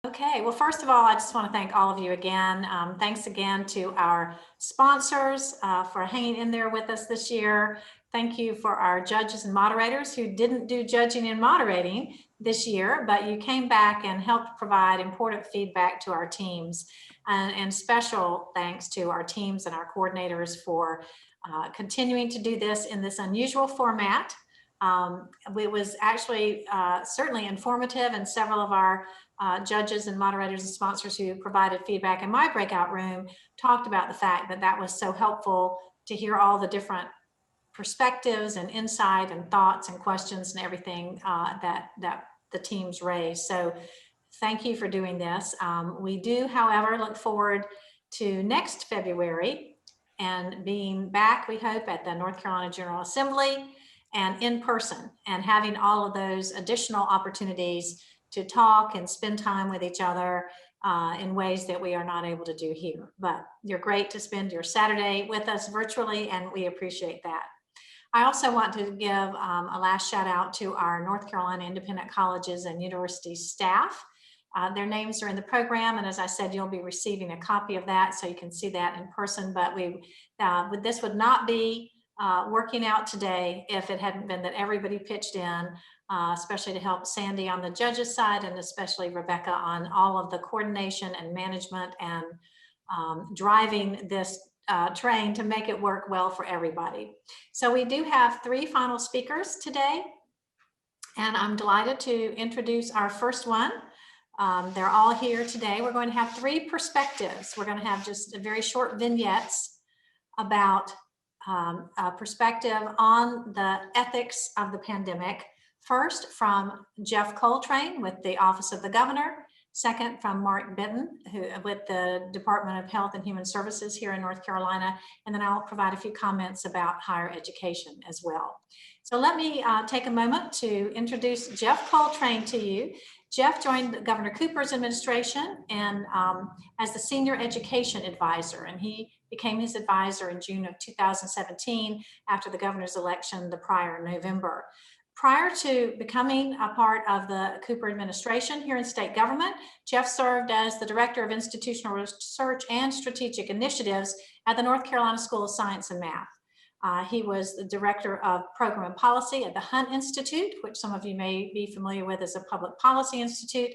Okay, well, first of all, I just want to thank all of you again. Thanks again to our sponsors for hanging in there with us this year. Thank you for our judges and moderators who didn't do judging and moderating this year, but you came back and helped provide important feedback to our teams. And special thanks to our teams and our coordinators for continuing to do this in this unusual format. It was actually certainly informative, and several of our judges and moderators and sponsors who provided feedback in my breakout room talked about the fact that that was so helpful to hear all the different perspectives and insight and thoughts and questions and everything that the teams raised. So thank you for doing this. We do, however, look forward to next February and being back, we hope, at the North Carolina General Assembly and in person, and having all of those additional opportunities to talk and spend time with each other in ways that we are not able to do here. But you're great to spend your Saturday with us virtually, and we appreciate that. I also want to give a last shout out to our North Carolina Independent Colleges and University staff. Their names are in the program, and as I said, you'll be receiving a copy of that so you can see that in person. But this would not be working out today if it hadn't been that everybody pitched in, especially to help Sandy on the judges side, and especially Rebecca on all of the coordination and management and driving this train to make it work well for everybody. So we do have 3 final speakers today, and I'm delighted to introduce our first one. They're all here today. We're going to have 3 perspectives. We're going to have just very short vignettes about a perspective on the ethics of the pandemic. First, from Geoff Coltrane with the Office of the Governor. Second, from Mark Benton, with the Department of Health and Human Services here in North Carolina. And then I'll provide a few comments about higher education as well. So let me take a moment to introduce Geoff Coltrane to you. Geoff joined Governor Cooper's administration and as the Senior Education Advisor, and he became his advisor in June of 2017 after the governor's election the prior November. Prior to becoming a part of the Cooper administration here in state government, Geoff served as the Director of Institutional Research and Strategic Initiatives at the North Carolina School of Science and Math. He was the Director of Program and Policy at the Hunt Institute, which some of you may be familiar with as a public policy institute.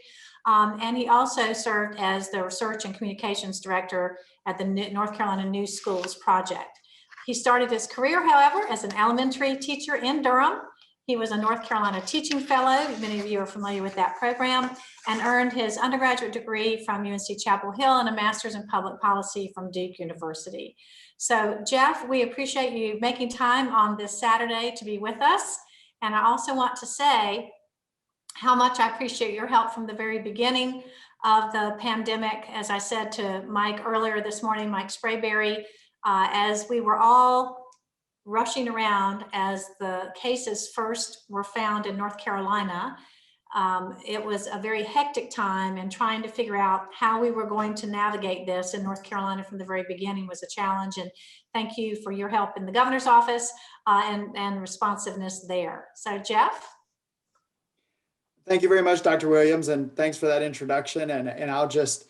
And he also served as the Research and Communications Director at the North Carolina New Schools Project. He started his career, however, as an elementary teacher in Durham. He was a North Carolina Teaching Fellow, many of you are familiar with that program, and earned his undergraduate degree from UNC Chapel Hill and a master's in public policy from Duke University. So Geoff, we appreciate you making time on this Saturday to be with us. And I also want to say how much I appreciate your help from the very beginning of the pandemic. As I said to Mike earlier this morning, Mike Sprayberry, as we were all rushing around as the cases first were found in North Carolina. It was a very hectic time, and trying to figure out how we were going to navigate this in North Carolina from the very beginning was a challenge. And thank you for your help in the governor's office and responsiveness there. So Geoff. Thank you very much, Dr. Williams, and thanks for that introduction. And I'll just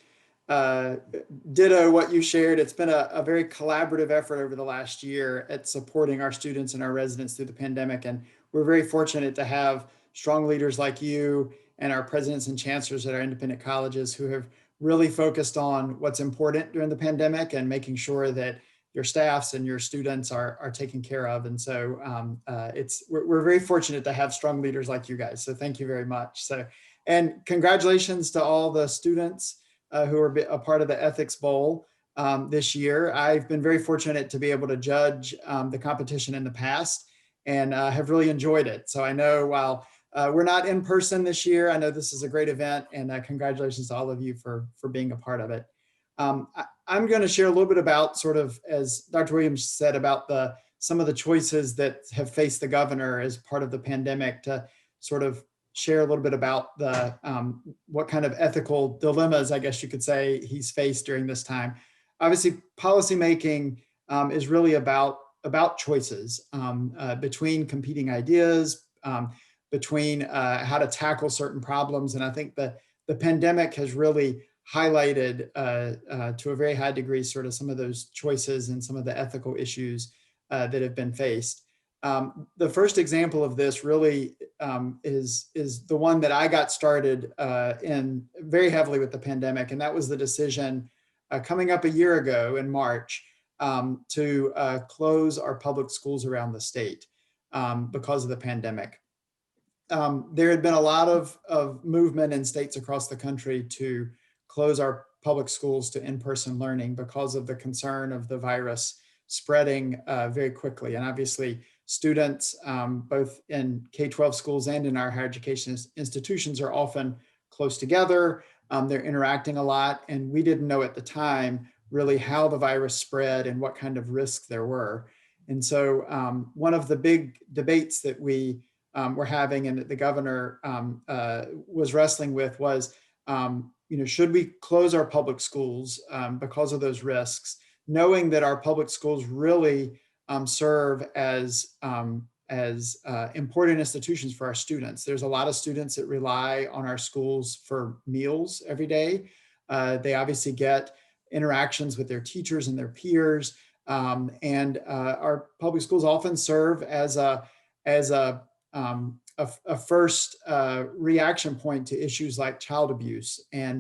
ditto what you shared. It's been a very collaborative effort over the last year at supporting our students and our residents through the pandemic. And we're very fortunate to have strong leaders like you and our presidents and chancellors at our independent colleges who have really focused on what's important during the pandemic and making sure that your staffs and your students are taken care of. And so we're very fortunate to have strong leaders like you guys. So thank you very much. And congratulations to all the students who are a part of the Ethics Bowl this year. I've been very fortunate to be able to judge the competition in the past and have really enjoyed it. So I know while we're not in person this year, I know this is a great event, and congratulations to all of you for being a part of it. I'm going to share a little bit about, sort of, as Dr. Williams said, about some of the choices that have faced the governor as part of the pandemic, to sort of share a little bit about the what kind of ethical dilemmas, I guess you could say, he's faced during this time. Obviously, policymaking is really about choices between competing ideas, between how to tackle certain problems. And I think the the pandemic has really highlighted to a very high degree sort of some of those choices and some of the ethical issues that have been faced. The first example of this really is the one that I got started in very heavily with the pandemic, and that was the decision coming up a year ago in March to close our public schools around the state because of the pandemic. There had been a lot of movement in states across the country to close our public schools to in-person learning because of the concern of the virus spreading very quickly. And obviously, students, both in K-12 schools and in our higher education institutions, are often close together. They're interacting a lot, and we didn't know at the time really how the virus spread and what kind of risks there were. And so one of the big debates that we were having and that the governor was wrestling with was, should we close our public schools because of those risks, knowing that our public schools really serve as important institutions for our students. There's a lot of students that rely on our schools for meals every day. They obviously get interactions with their teachers and their peers. And our public schools often serve as a first reaction point to issues like child abuse and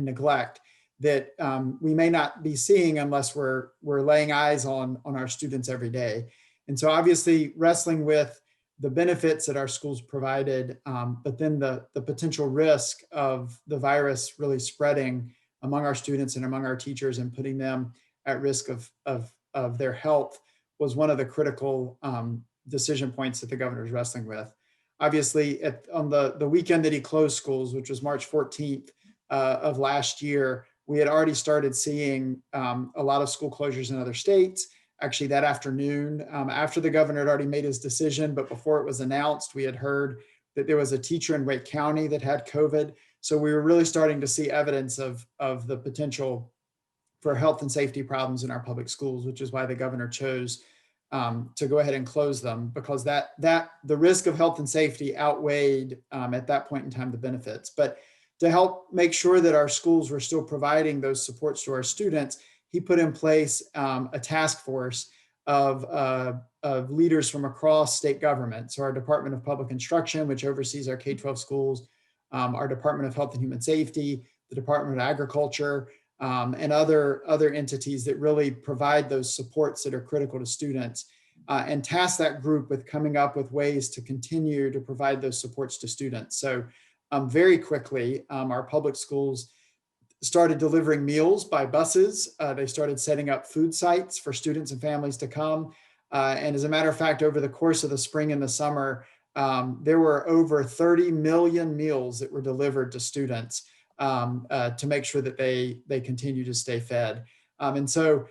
neglect that we may not be seeing unless we're laying eyes on our students every day. And so obviously wrestling with the benefits that our schools provided, but then the potential risk of the virus really spreading among our students and among our teachers and putting them at risk of their health was one of the critical decision points that the governor is wrestling with. Obviously, on the weekend that he closed schools, which was March 14th of last year, we had already started seeing a lot of school closures in other states. Actually, that afternoon, after the governor had already made his decision, but before it was announced, we had heard that there was a teacher in Wake County that had COVID. So we were really starting to see evidence of the potential for health and safety problems in our public schools, which is why the governor chose to go ahead and close them, because that the risk of health and safety outweighed at that point in time the benefits. But to help make sure that our schools were still providing those supports to our students, he put in place a task force of leaders from across state government. So our Department of Public Instruction, which oversees our K-12 schools, our Department of Health and Human Safety, the Department of Agriculture, and other entities that really provide those supports that are critical to students, and task that group with coming up with ways to continue to provide those supports to students. So very quickly, our public schools started delivering meals by buses. They started setting up food sites for students and families to come. And as a matter of fact, over the course of the spring and the summer, there were over 30 million meals that were delivered to students to make sure that they continue to stay fed. And so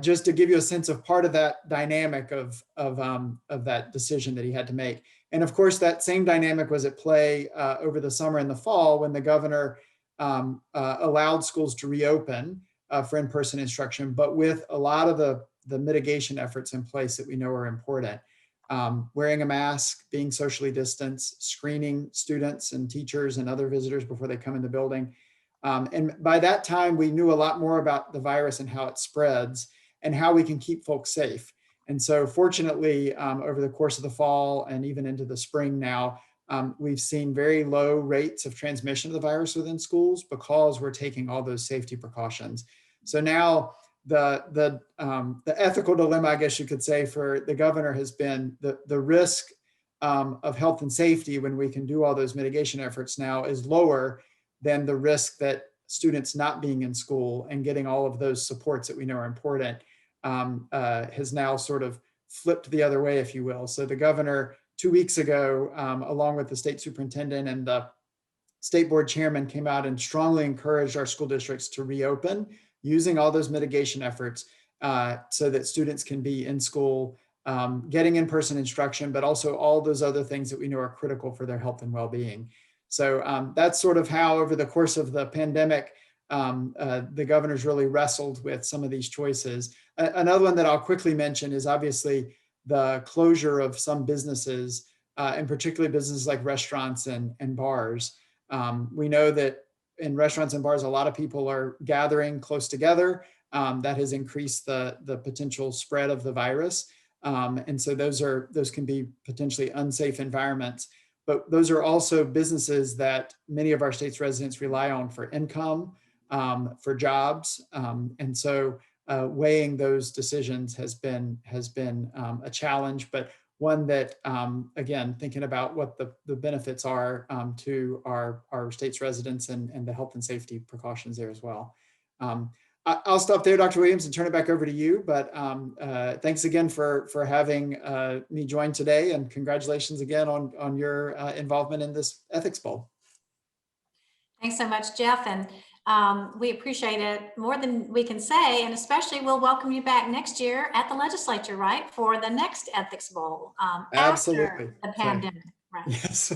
just to give you a sense of part of that dynamic of that decision that he had to make. And of course, that same dynamic was at play over the summer and the fall when the governor allowed schools to reopen for in-person instruction, but with a lot of the mitigation efforts in place that we know are important. Wearing a mask, being socially distanced, screening students and teachers and other visitors before they come in the building. And by that time, we knew a lot more about the virus and how it spreads and how we can keep folks safe. And so fortunately, over the course of the fall and even into the spring now, we've seen very low rates of transmission of the virus within schools because we're taking all those safety precautions. So now the ethical dilemma, I guess you could say, for the governor has been the risk of health and safety when we can do all those mitigation efforts now is lower than the risk that students not being in school and getting all of those supports that we know are important has now sort of flipped the other way, if you will. So the governor 2 weeks ago, along with the state superintendent and the state board chairman, came out and strongly encouraged our school districts to reopen using all those mitigation efforts so that students can be in school, getting in-person instruction, but also all those other things that we know are critical for their health and well-being. So that's sort of how over the course of the pandemic, the governor's really wrestled with some of these choices. Another one that I'll quickly mention is obviously the closure of some businesses, and particularly businesses like restaurants and bars. We know that in restaurants and bars, a lot of people are gathering close together. That has increased the potential spread of the virus. And so those can be potentially unsafe environments. But those are also businesses that many of our state's residents rely on for income, for jobs. And so weighing those decisions has been a challenge, but one that, again, thinking about what the benefits are to our state's residents and the health and safety precautions there as well. I'll stop there, Dr. Williams, and turn it back over to you. But thanks again for having me join today, and congratulations again on your involvement in this Ethics Bowl. Thanks so much, Geoff, and we appreciate it more than we can say, and especially we'll welcome you back next year at the legislature, right, for the next Ethics Bowl Absolutely. after the pandemic. Right. Yes.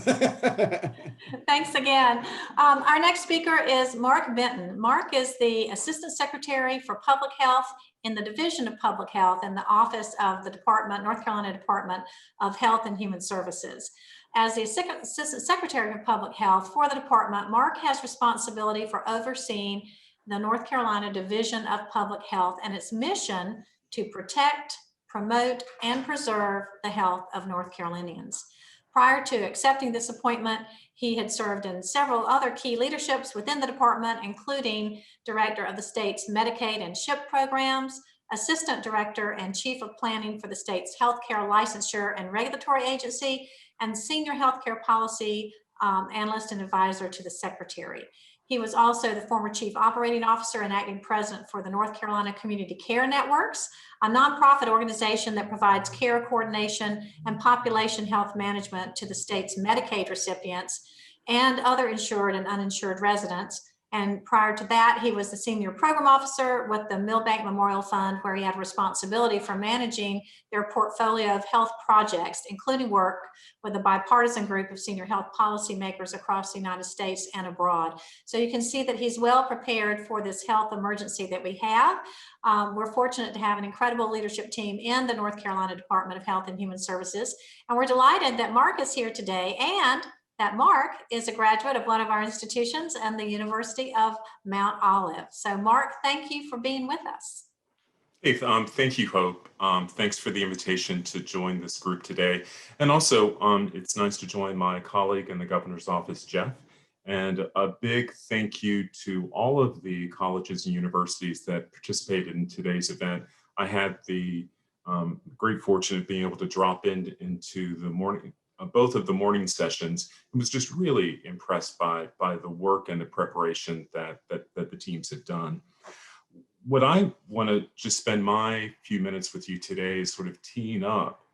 Thanks again. Our next speaker is Mark Benton. Mark is the Assistant Secretary for Public Health in the Division of Public Health in the Office of the North Carolina Department of Health and Human Services. As the Assistant Secretary of Public Health for the department, Mark has responsibility for overseeing the North Carolina Division of Public Health and its mission to protect, promote, and preserve the health of North Carolinians. Prior to accepting this appointment, he had served in several other key leaderships within the department, including Director of the state's Medicaid and SHIP programs, Assistant Director and Chief of Planning for the state's Healthcare Licensure and Regulatory Agency, and Senior Healthcare Policy Analyst and Advisor to the Secretary. He was also the former Chief Operating Officer and Acting President for the North Carolina Community Care Networks, a nonprofit organization that provides care coordination and population health management to the state's Medicaid recipients and other insured and uninsured residents. And prior to that, he was the Senior Program Officer with the Millbank Memorial Fund, where he had responsibility for managing their portfolio of health projects, including work with a bipartisan group of senior health policymakers across the United States and abroad. So you can see that he's well prepared for this health emergency that we have. We're fortunate to have an incredible leadership team in the North Carolina Department of Health and Human Services. And we're delighted that Mark is here today, and that Mark is a graduate of one of our institutions and the University of Mount Olive. So Mark, thank you for being with us. Hey, thank you, Hope. Thanks for the invitation to join this group today. And also, it's nice to join my colleague in the governor's office, Geoff. And a big thank you to all of the colleges and universities that participated in today's event. I had the great fortune of being able to drop into the morning, both of the morning sessions, and was just really impressed by the work and the preparation that the teams had done. What I want to just spend my few minutes with you today is sort of teeing up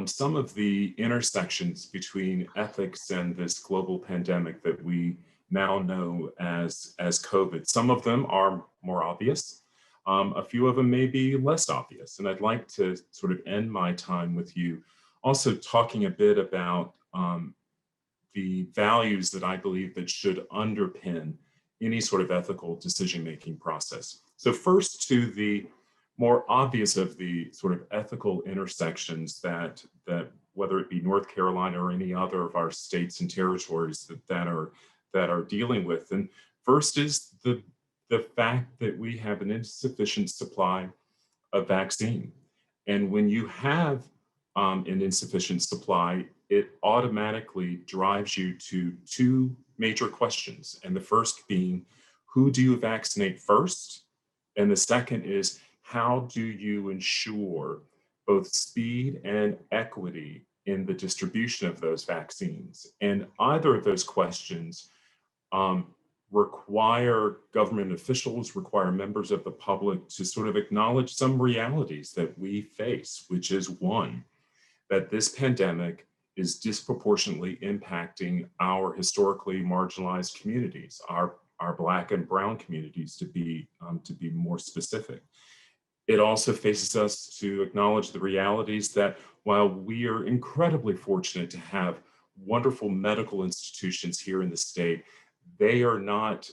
some of the intersections between ethics and this global pandemic that we now know as COVID. Some of them are more obvious. A few of them may be less obvious. And I'd like to sort of end my time with you also talking a bit about the values that I believe that should underpin any sort of ethical decision-making process. So first, to the more obvious of the sort of ethical intersections that whether it be North Carolina or any other of our states and territories that are dealing with. And first is the fact that we have an insufficient supply of vaccine. And when you have an insufficient supply, it automatically drives you to two major questions. And the first being, who do you vaccinate first? And the second is, how do you ensure both speed and equity in the distribution of those vaccines? And either of those questions require government officials, require members of the public to sort of acknowledge some realities that we face, which is one, that this pandemic is disproportionately impacting our historically marginalized communities, our Black and Brown communities, to be more specific. It also faces us to acknowledge the realities that while we are incredibly fortunate to have wonderful medical institutions here in the state, they are not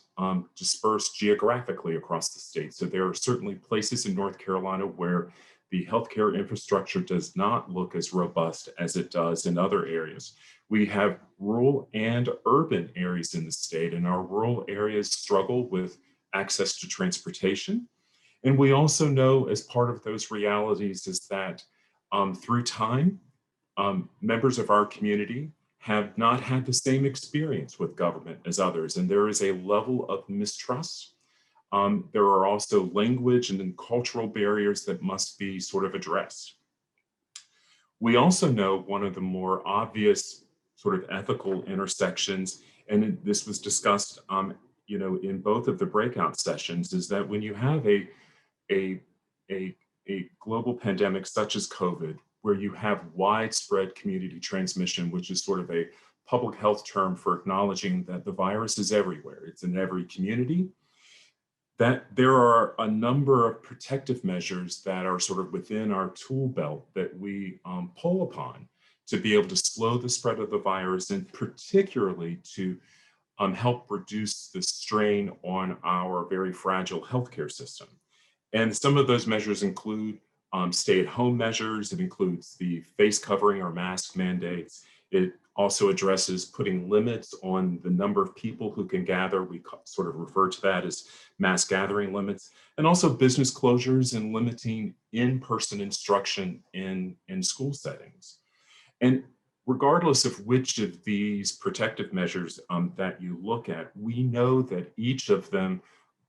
dispersed geographically across the state. So there are certainly places in North Carolina where the healthcare infrastructure does not look as robust as it does in other areas. We have rural and urban areas in the state, and our rural areas struggle with access to transportation. And we also know, as part of those realities, is that through time, members of our community have not had the same experience with government as others, and there is a level of mistrust. There are also language and then cultural barriers that must be sort of addressed. We also know one of the more obvious sort of ethical intersections, and this was discussed, in both of the breakout sessions, is that when you have a global pandemic such as COVID, where you have widespread community transmission, which is sort of a public health term for acknowledging that the virus is everywhere, it's in every community, that there are a number of protective measures that are sort of within our tool belt that we pull upon to be able to slow the spread of the virus, and particularly to help reduce the strain on our very fragile healthcare system. And some of those measures include stay-at-home measures. It includes the face covering or mask mandates. It also addresses putting limits on the number of people who can gather. We sort of refer to that as mass gathering limits, and also business closures and limiting in-person instruction in school settings. And regardless of which of these protective measures that you look at, we know that each of them,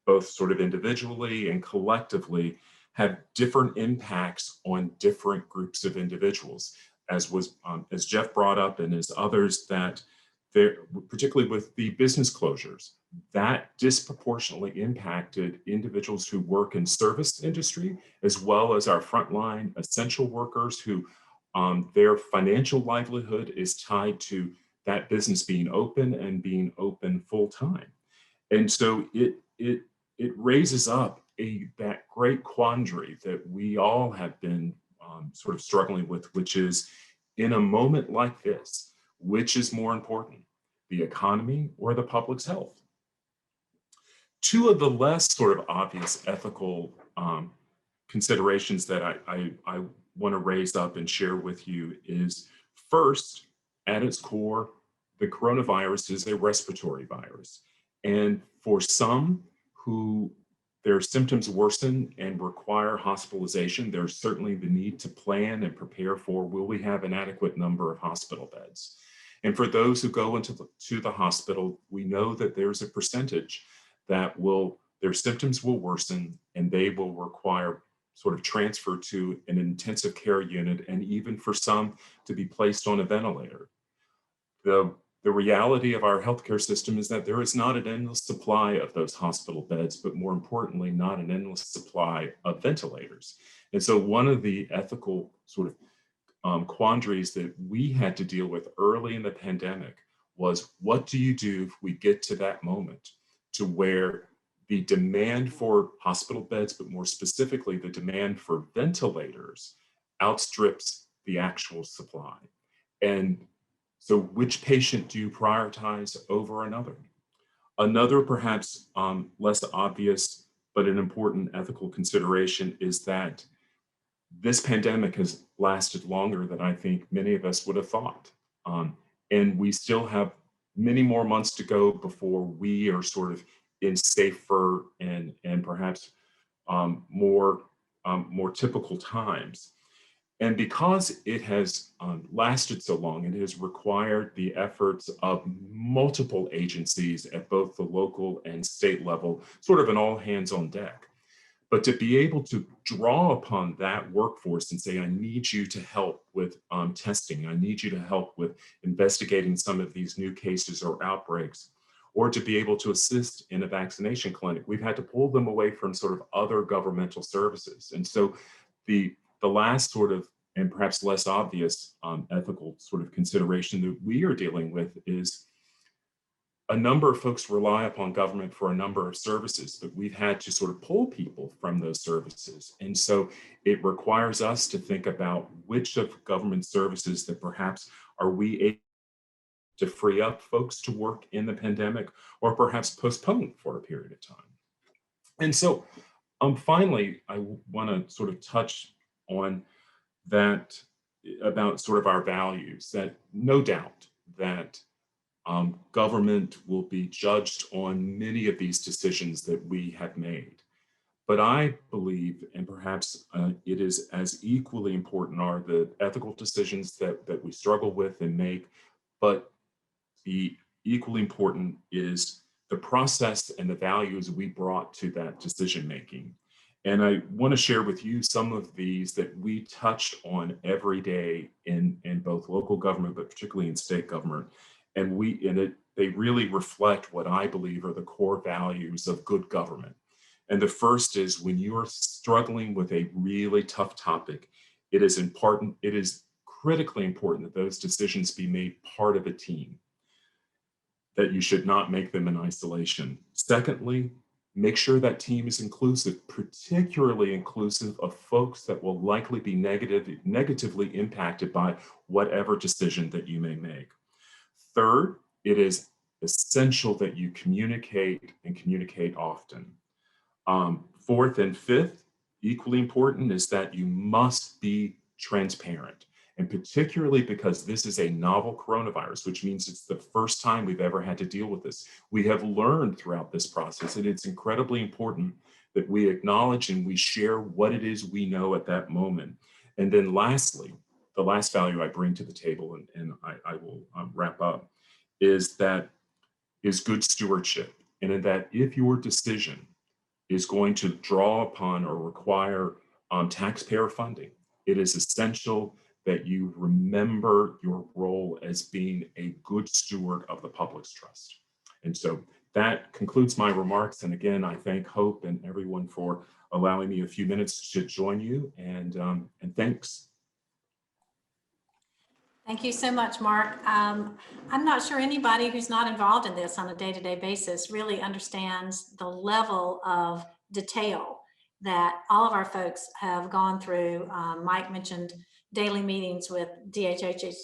both sort of individually and collectively, have different impacts on different groups of individuals. As Geoff brought up, and as others, that there, particularly with the business closures, that disproportionately impacted individuals who work in service industry, as well as our frontline essential workers who their financial livelihood is tied to that business being open and being open full time. And so it raises up that great quandary that we all have been sort of struggling with, which is, in a moment like this, which is more important, the economy or the public's health? Two of the less sort of obvious ethical considerations that I want to raise up and share with you is, first, at its core, the coronavirus is a respiratory virus. And for some who their symptoms worsen and require hospitalization, there's certainly the need to plan and prepare for, will we have an adequate number of hospital beds? And for those who go into the hospital, we know that there's a percentage that their symptoms will worsen and they will require sort of transfer to an intensive care unit, and even for some to be placed on a ventilator. The reality of our healthcare system is that there is not an endless supply of those hospital beds, but more importantly, not an endless supply of ventilators. And so one of the ethical sort of quandaries that we had to deal with early in the pandemic was, what do you do if we get to that moment to where the demand for hospital beds, but more specifically, the demand for ventilators outstrips the actual supply? And so which patient do you prioritize over another? Another perhaps less obvious, but an important ethical consideration is that this pandemic has lasted longer than I think many of us would have thought. And we still have many more months to go before we are sort of in safer and perhaps more typical times. And because it has lasted so long, it has required the efforts of multiple agencies at both the local and state level, sort of an all hands on deck. But to be able to draw upon that workforce and say, I need you to help with testing, I need you to help with investigating some of these new cases or outbreaks, or to be able to assist in a vaccination clinic, we've had to pull them away from sort of other governmental services. And so the last sort of, and perhaps less obvious ethical sort of consideration that we are dealing with is, a number of folks rely upon government for a number of services, but we've had to sort of pull people from those services. And so it requires us to think about which of government services that perhaps are we able to free up folks to work in the pandemic, or perhaps postpone for a period of time. And so finally, I want to sort of touch on that about sort of our values, that no doubt that government will be judged on many of these decisions that we have made. But I believe, and perhaps it is as equally important, are the ethical decisions that we struggle with and make, but the equally important is the process and the values we brought to that decision making. And I want to share with you some of these that we touched on every day in both local government, but particularly in state government. And they really reflect what I believe are the core values of good government. And the first is, when you are struggling with a really tough topic, it is critically important that those decisions be made part of a team, that you should not make them in isolation. Secondly, make sure that team is inclusive, particularly inclusive of folks that will likely be negatively impacted by whatever decision that you may make. Third, it is essential that you communicate and communicate often. Fourth and fifth, equally important, is that you must be transparent. And particularly because this is a novel coronavirus, which means it's the first time we've ever had to deal with this. We have learned throughout this process, and it's incredibly important that we acknowledge and we share what it is we know at that moment. And then lastly, the last value I bring to the table, and I will wrap up, is good stewardship. And in that, if your decision is going to draw upon or require taxpayer funding, it is essential that you remember your role as being a good steward of the public's trust. And so that concludes my remarks. And again, I thank Hope and everyone for allowing me a few minutes to join you, and thanks. Thank you so much, Mark. I'm not sure anybody who's not involved in this on a day-to-day basis really understands the level of detail that all of our folks have gone through. Mike mentioned daily meetings with DHHS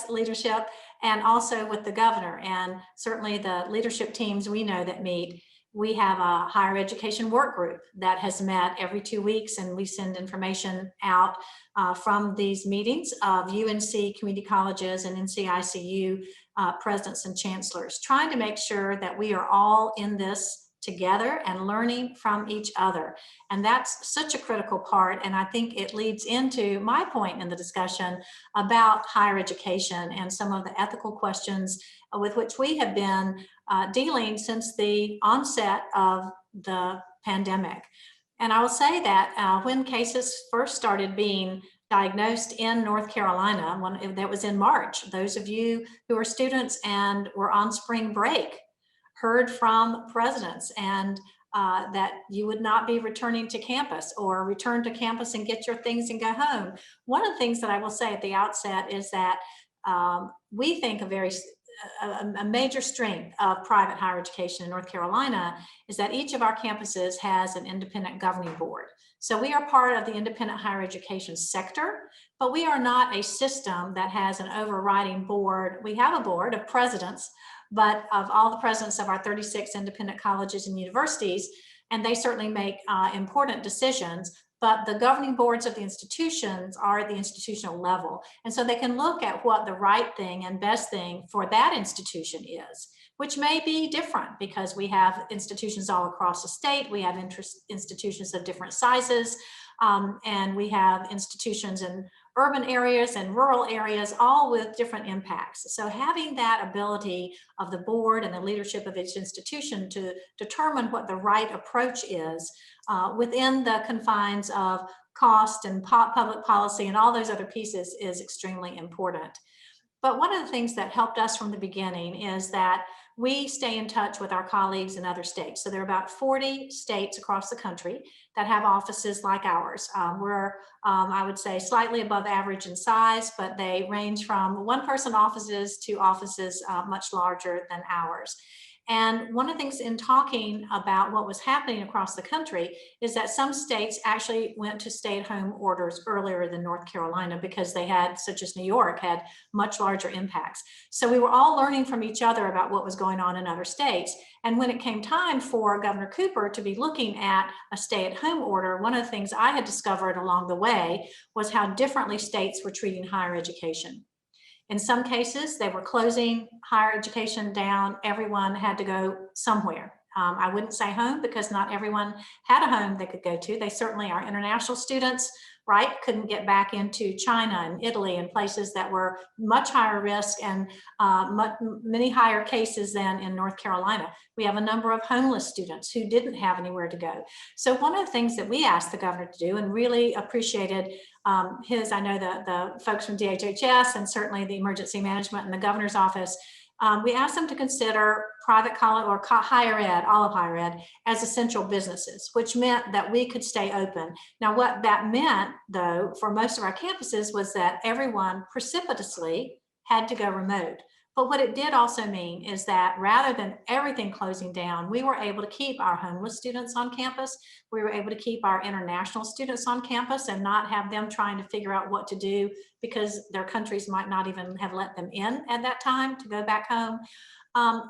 leadership, and also with the governor, and certainly the leadership teams we know that meet. We have a higher education work group that has met every 2 weeks, and we send information out from these meetings of UNC community colleges and NCICU presidents and chancellors, trying to make sure that we are all in this together and learning from each other. And that's such a critical part. And I think it leads into my point in the discussion about higher education and some of the ethical questions with which we have been dealing since the onset of the pandemic. And I will say that when cases first started being diagnosed in North Carolina, that was in March, those of you who are students and were on spring break heard from presidents and that you would not be returning to campus, or return to campus and get your things and go home. One of the things that I will say at the outset is that we think a major strength of private higher education in North Carolina is that each of our campuses has an independent governing board. So we are part of the independent higher education sector, but we are not a system that has an overriding board. We have a board of presidents, but of all the presidents of our 36 independent colleges and universities, and they certainly make important decisions, but the governing boards of the institutions are at the institutional level. And so they can look at what the right thing and best thing for that institution is, which may be different because we have institutions all across the state. We have institutions of different sizes, and we have institutions in urban areas and rural areas, all with different impacts. So having that ability of the board and the leadership of each institution to determine what the right approach is within the confines of cost and public policy and all those other pieces is extremely important. But one of the things that helped us from the beginning is that we stay in touch with our colleagues in other states. So there are about 40 states across the country that have offices like ours. We're, I would say, slightly above average in size, but they range from one-person offices to offices much larger than ours. And one of the things in talking about what was happening across the country is that some states actually went to stay-at-home orders earlier than North Carolina because they had, such as New York, had much larger impacts. So we were all learning from each other about what was going on in other states. And when it came time for Governor Cooper to be looking at a stay-at-home order, one of the things I had discovered along the way was how differently states were treating higher education. In some cases, they were closing higher education down. Everyone had to go somewhere. I wouldn't say home because not everyone had a home they could go to. They certainly, our international students, right, couldn't get back into China and Italy and places that were much higher risk and many higher cases than in North Carolina. We have a number of homeless students who didn't have anywhere to go. So one of the things that we asked the governor to do and really appreciated I know the folks from DHHS and certainly the emergency management and the governor's office, we asked them to consider private college or higher ed, all of higher ed, as essential businesses, which meant that we could stay open. Now, what that meant, though, for most of our campuses was that everyone precipitously had to go remote. But what it did also mean is that rather than everything closing down, we were able to keep our homeless students on campus. We were able to keep our international students on campus and not have them trying to figure out what to do because their countries might not even have let them in at that time to go back home.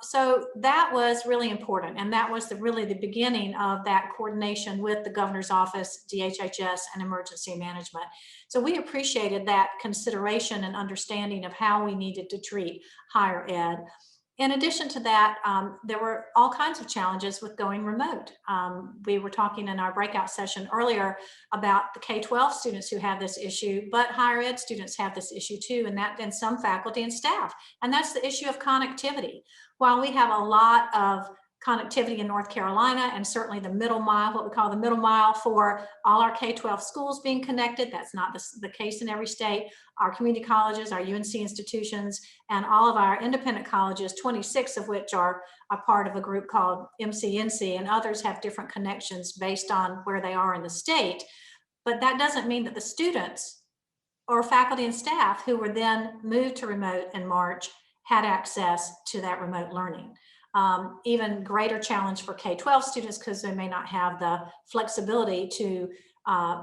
So that was really important. And that was really the beginning of that coordination with the governor's office, DHHS, and emergency management. So we appreciated that consideration and understanding of how we needed to treat higher ed. In addition to that, there were all kinds of challenges with going remote. We were talking in our breakout session earlier about the K-12 students who have this issue, but higher ed students have this issue too, and some faculty and staff. And that's the issue of connectivity. While we have a lot of connectivity in North Carolina and certainly the middle mile, what we call the middle mile for all our K-12 schools being connected, that's not the case in every state. Our community colleges, our UNC institutions, and all of our independent colleges, 26 of which are a part of a group called MCNC, and others have different connections based on where they are in the state. But that doesn't mean that the students or faculty and staff who were then moved to remote in March had access to that remote learning. Even greater challenge for K-12 students because they may not have the flexibility to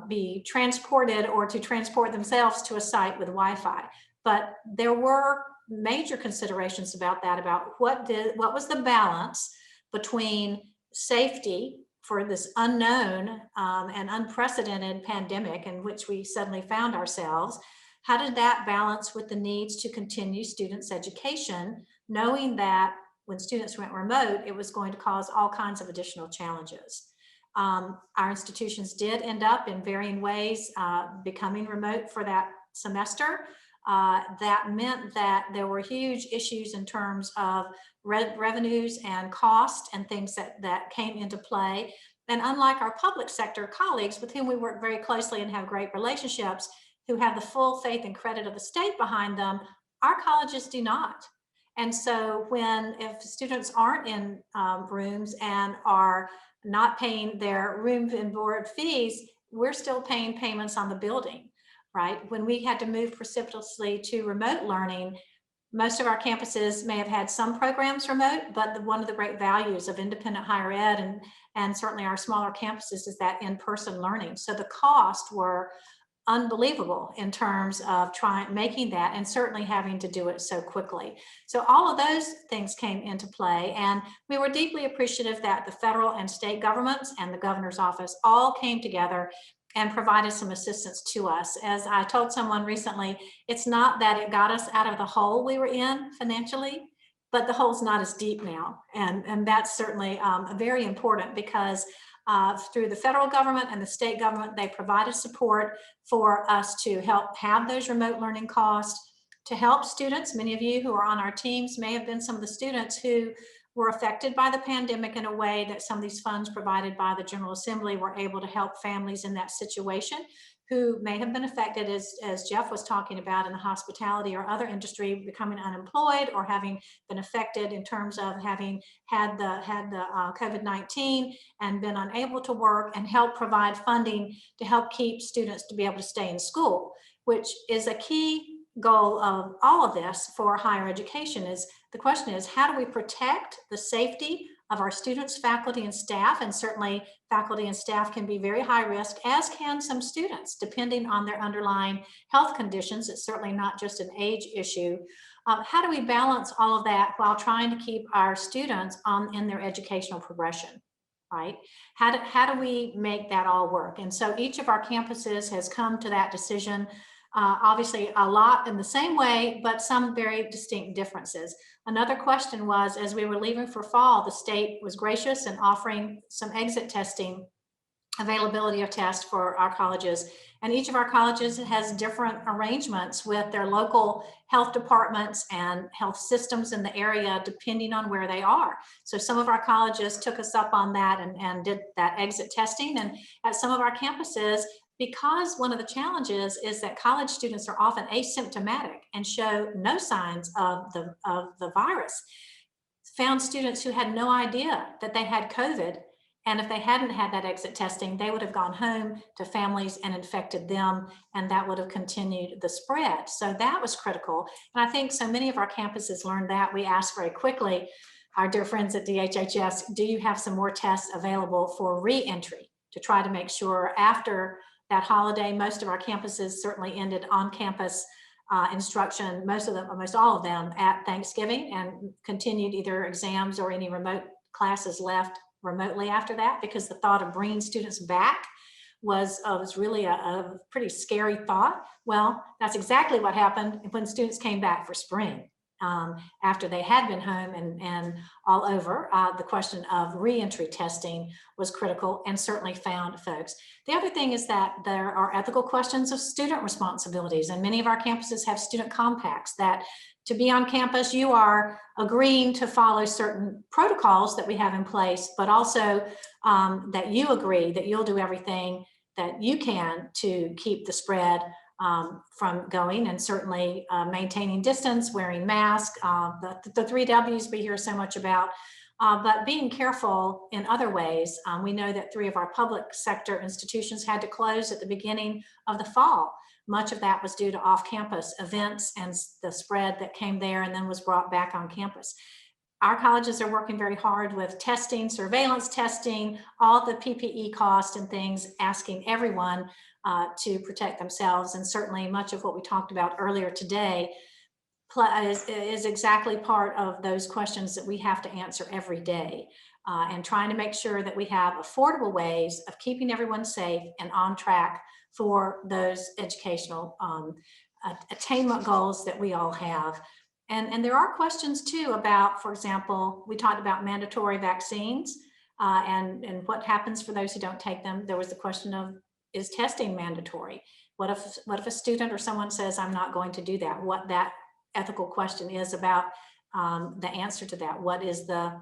be transported or to transport themselves to a site with Wi-Fi. But there were major considerations about that, about what was the balance between safety for this unknown and unprecedented pandemic in which we suddenly found ourselves. How did that balance with the needs to continue students' education, knowing that when students went remote, it was going to cause all kinds of additional challenges. Our institutions did end up in varying ways becoming remote for that semester. That meant that there were huge issues in terms of revenues and cost and things that came into play. And unlike our public sector colleagues with whom we work very closely and have great relationships, who have the full faith and credit of the state behind them, our colleges do not. And so if students aren't in rooms and are not paying their room and board fees, we're still paying payments on the building, right? When we had to move precipitously to remote learning, most of our campuses may have had some programs remote, but one of the great values of independent higher ed and certainly our smaller campuses is that in-person learning. So the costs were unbelievable in terms of making that and certainly having to do it so quickly. So all of those things came into play, and we were deeply appreciative that the federal and state governments and the governor's office all came together and provided some assistance to us. As I told someone recently, it's not that it got us out of the hole we were in financially, but the hole's not as deep now. And that's certainly very important because through the federal government and the state government, they provided support for us to help have those remote learning costs, to help students. Many of you who are on our teams may have been some of the students who were affected by the pandemic in a way that some of these funds provided by the General Assembly were able to help families in that situation who may have been affected, as Geoff was talking about, in the hospitality or other industry, becoming unemployed or having been affected in terms of having had the COVID-19 and been unable to work, and help provide funding to help keep students to be able to stay in school, which is a key goal of all of this for higher education is the question is, how do we protect the safety of our students, faculty, and staff? And certainly faculty and staff can be very high risk, as can some students, depending on their underlying health conditions. It's certainly not just an age issue. How do we balance all of that while trying to keep our students in their educational progression, right? How do we make that all work? And so each of our campuses has come to that decision. Obviously a lot in the same way, but some very distinct differences. Another question was, as we were leaving for fall, the state was gracious in offering some exit testing, availability of tests for our colleges. And each of our colleges has different arrangements with their local health departments and health systems in the area, depending on where they are. So some of our colleges took us up on that and did that exit testing. And at some of our campuses, because one of the challenges is that college students are often asymptomatic and show no signs of the virus, found students who had no idea that they had COVID. And if they hadn't had that exit testing, they would have gone home to families and infected them, and that would have continued the spread. So that was critical. And I think so many of our campuses learned that. We asked very quickly, our dear friends at DHHS, do you have some more tests available for re-entry, to try to make sure after that holiday? Most of our campuses certainly ended on-campus instruction, most all of them at Thanksgiving, and continued either exams or any remote classes left remotely after that, because the thought of bringing students back was really a pretty scary thought. Well, that's exactly what happened when students came back for spring. After they had been home and all over, the question of reentry testing was critical and certainly found folks. The other thing is that there are ethical questions of student responsibilities, and many of our campuses have student compacts that to be on campus, you are agreeing to follow certain protocols that we have in place, but also that you agree that you'll do everything that you can to keep the spread from going, and certainly maintaining distance, wearing masks, the 3 W's we hear so much about, but being careful in other ways. We know that 3 of our public sector institutions had to close at the beginning of the fall. Much of that was due to off-campus events and the spread that came there and then was brought back on campus. Our colleges are working very hard with testing, surveillance testing, all the PPE costs and things, asking everyone to protect themselves. And certainly much of what we talked about earlier today is exactly part of those questions that we have to answer every day, and trying to make sure that we have affordable ways of keeping everyone safe and on track for those educational attainment goals that we all have. And there are questions too about, for example, we talked about mandatory vaccines and what happens for those who don't take them. There was the question of, is testing mandatory? What if a student or someone says, I'm not going to do that? What that ethical question is about the answer to that. What is the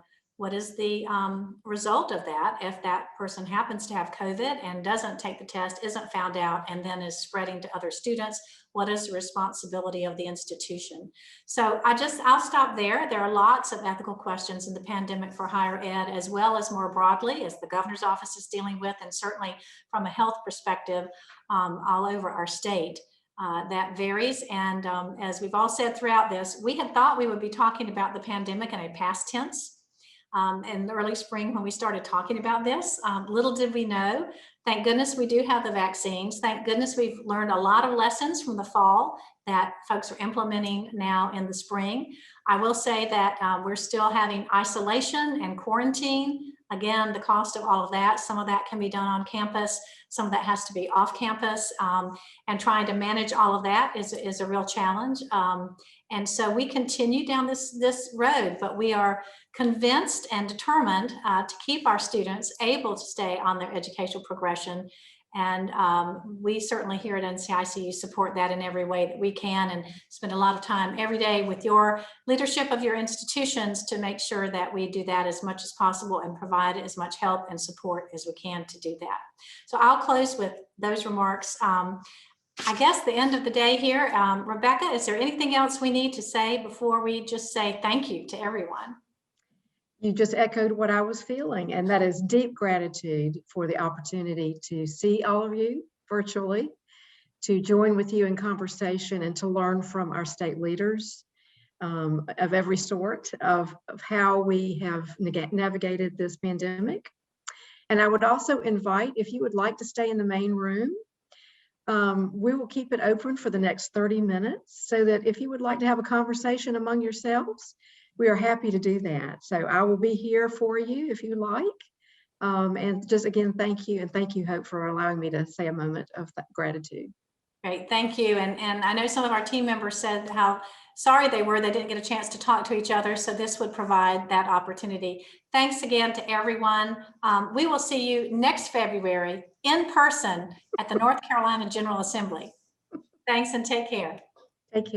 result of that if that person happens to have COVID and doesn't take the test, isn't found out, and then is spreading to other students? What is the responsibility of the institution? So I'll stop there. There are lots of ethical questions in the pandemic for higher ed, as well as more broadly, as the governor's office is dealing with, and certainly from a health perspective all over our state. That varies. And as we've all said throughout this, we had thought we would be talking about the pandemic in a past tense in the early spring when we started talking about this. Little did we know, thank goodness we do have the vaccines. Thank goodness we've learned a lot of lessons from the fall that folks are implementing now in the spring. I will say that we're still having isolation and quarantine. Again, the cost of all of that, some of that can be done on campus, some of that has to be off campus, and trying to manage all of that is a real challenge. And so we continue down this road, but we are convinced and determined to keep our students able to stay on their educational progression. And we certainly here at NCICU support that in every way that we can, and spend a lot of time every day with your leadership of your institutions to make sure that we do that as much as possible and provide as much help and support as we can to do that. So I'll close with those remarks. I guess the end of the day here, Rebecca, is there anything else we need to say before we just say thank you to everyone? You just echoed what I was feeling, and that is deep gratitude for the opportunity to see all of you virtually, to join with you in conversation and to learn from our state leaders of every sort of how we have navigated this pandemic. And I would also invite, if you would like to stay in the main room, we will keep it open for the next 30 minutes so that if you would like to have a conversation among yourselves, we are happy to do that. So I will be here for you if you like. And just again, thank you. And thank you, Hope, for allowing me to say a moment of gratitude. Great, thank you. And I know some of our team members said how sorry they were, they didn't get a chance to talk to each other. So this would provide that opportunity. Thanks again to everyone. We will see you next February in person at the North Carolina General Assembly. Thanks and take care.